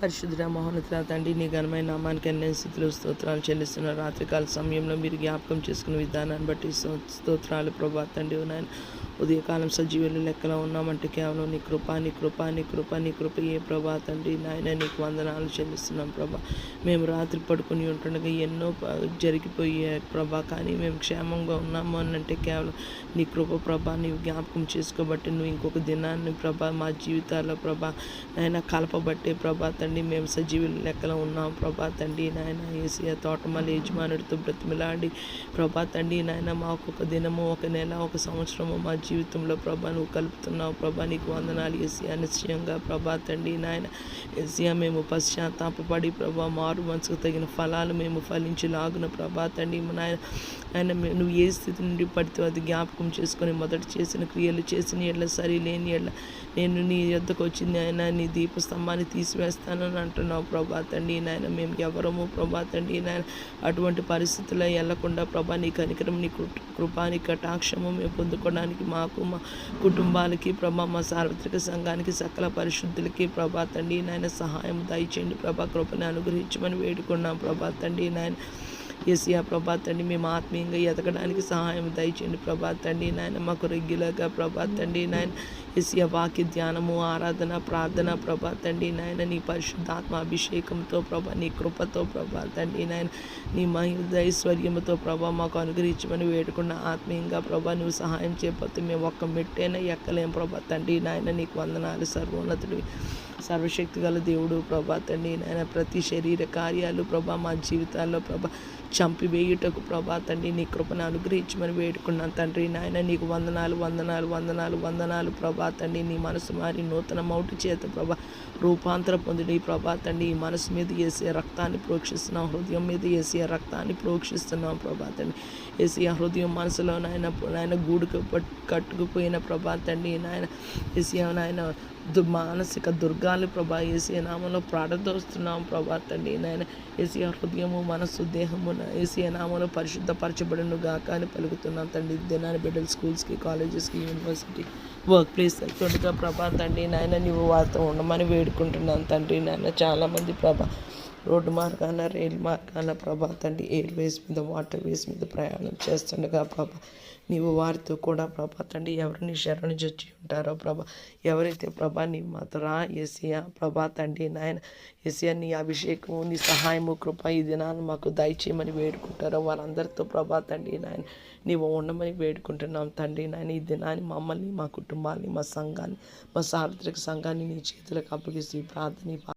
పరిశుద్ధ మహోన్నతుల తండ్రి, నీ ఘనమైన నామానికి ఎన్నెన్ని స్థుతులు స్తోత్రాలు చెల్లిస్తున్న రాత్రికాల సమయంలో మీరు జ్ఞాపకం చేసుకున్న విధానాన్ని బట్టి స్తోత్రాలు ప్రభా తండ్రి. నాయన ఉదయకాలం సజీవుల లెక్కలో ఉన్నామంటే కేవలం నీ కృప నీ కృప నీ కృప నీ కృప ఏ ప్రభా తండ్రి. నాయన నీకు వందనాలు చెల్లిస్తున్నాం ప్రభా. మేము రాత్రి పడుకుని ఉంటుండగా ఎన్నో జరిగిపోయాయి ప్రభా, కానీ మేము క్షేమంగా ఉన్నాము అని అంటే కేవలం నీ కృప ప్రభా. నీవు జ్ఞాపకం చేసుకోబట్టి నువ్వు ఇంకొక దినాన్ని ప్రభా మా జీవితాల్లో ప్రభా నాయన కలపబట్టే ప్రభా తండ్రి మేము సజీవుల లెక్కలో ఉన్నాం ప్రభా తండ్రి. నాయన ఏసియా తోటమాల యజమానుడితో బ్రతిమిలాడి ప్రభా తండ్రి నాయన మాకు ఒక దినము, ఒక నెల, ఒక సంవత్సరము మా జీవితంలో ప్రభా నువ్వు కలుపుతున్నావు ప్రభా. నీకు వందనాలు ఏసియా. నిశ్చయంగా ప్రభా తండ్రి నాయన ఏసియా మేము పశ్చాత్తాపడి ప్రభా మారు మనసుకు తగిన ఫలాలు మేము ఫలించలాగున ప్రభా తండ్రి నాయన ఆయన నువ్వు ఏ స్థితి నుండి పడితే అది జ్ఞాపకం చేసుకొని మొదట చేసిన క్రియలు చేసిన ఎడ్ల సరి లేని ఎడ్ల నేను నీ యొద్దకు వచ్చింది ఆయన నీ దీపస్తంభాన్ని తీసివేస్తానని అంటున్నావు ప్రభా తండ్రి. నాయన మేము ఎవరము ప్రభా తండ్రి నాయన అటువంటి పరిస్థితుల్లో వెళ్ళకుండా ప్రభా నీ కనికరం నీ కృపా నీ కటాక్షము మేము పొందుకోవడానికి మాకు మా కుటుంబాలకి ప్రభా మా సార్వత్రిక సంఘానికి సకల పరిశుద్ధులకి ప్రభా తండ్రి నాయన సహాయం దయచేయండి ప్రభా. కృపని అనుగ్రహించమని వేడుకున్నాం ప్రభా తండ్రి నాయన ఏసియా ప్రభా తండ్రి. మేము ఆత్మీయంగా ఎదగడానికి సహాయం దయచేయండి ప్రభా తండ్రి నాయన. మాకు రెగ్యులర్గా ప్రభా తండ్రి నాయన ఏసియా వాక్య ధ్యానము, ఆరాధన, ప్రార్థన ప్రభా తండ్రి నాయన నీ పరిశుద్ధాత్మ అభిషేకంతో ప్రభా నీ కృపతో ప్రభా తండ్రి నాయన నీ మహిదైశ్వర్యముతో ప్రభా మాకు అనుగ్రహించమని వేడుకున్న ఆత్మీయంగా ప్రభా నువ్వు సహాయం చేయకపోతే మేము ఒక్క మెట్టైనా ఎక్కలేం ప్రభా తండ్రి నాయన. నీకు వందనాలు సర్వోన్నతుడివి, సర్వశక్తి గల దేవుడు ప్రభా తండ్రి నాయన. ప్రతి శరీర కార్యాలు ప్రభా మా జీవితాల్లో ప్రభా చంపివేయుటకు ప్రభా తండ్రి నీ కృపను అనుగ్రహించమని వేడుకున్నాను తండ్రి నాయన. నీకు వందనాలు వందనాలు వందనాలు వందనాలు ప్రభా తండ్రి. నీ మనసు మారి నూతన మౌటి చేత ప్రభా రూపాంతర పొందిన ఈ ప్రభా తండ్రి ఈ మనసు మీద వేసే రక్తాన్ని ప్రోక్షిస్తున్నాం, హృదయం మీద వేసే రక్తాన్ని ప్రోక్షిస్తున్నాం ప్రభా తండ్రి. వేసి ఆ హృదయం మనసులో నాయన గూడుకు కట్టుకుపోయిన ప్రభా తండ్రి నాయన వేసి నాయన మానసిక దుర్గాలు ప్రభా ఏసియా నామంలో ప్రార్థిస్తున్నాం ప్రభా తండ్రి నాయన. ఏసియా హృదయము మనస్సు దేహము ఏసియా నామంలో పరిశుద్ధపరచబడును గాక అని పలుకుతున్నాం తండ్రి. దినాన్ని బిడ్డలు స్కూల్స్కి, కాలేజెస్కి, యూనివర్సిటీ, వర్క్ ప్లేస్ వెళ్తుండగా ప్రభా తండ్రి నాయన నీవు వారితో ఉండమని వేడుకుంటున్నాను తండ్రి నాయన. చాలామంది ప్రభా రోడ్డు మార్గాన, రైలు మార్గాన ప్రభా తండ్రి ఎయిర్వేస్ మీద, వాటర్ వేస్ మీద ప్రయాణం చేస్తుండగా ప్రభా నీవు వారితో కూడా ప్రభా తండ్రి ఎవరిని శరణు జొచ్చి ఉంటారో ప్రభా, ఎవరైతే ప్రభా నీ మాత్రా ఏసియా ప్రభా తండ్రి నాయన ఏసియా నీ అభిషేకము, నీ సహాయము, కృప ఈ దినాన్ని మాకు దయచేయమని వేడుకుంటారో వారందరితో ప్రభా తండ్రి నాయన నీవు ఉండమని వేడుకుంటున్నాం తండ్రి నాయన. ఈ దినాన్ని మమ్మల్ని, మా కుటుంబాన్ని, మా సంఘాన్ని, మా సార్వత్రిక సంఘాన్ని నీ చేతులకు అప్పగిస్తూ ప్రార్థన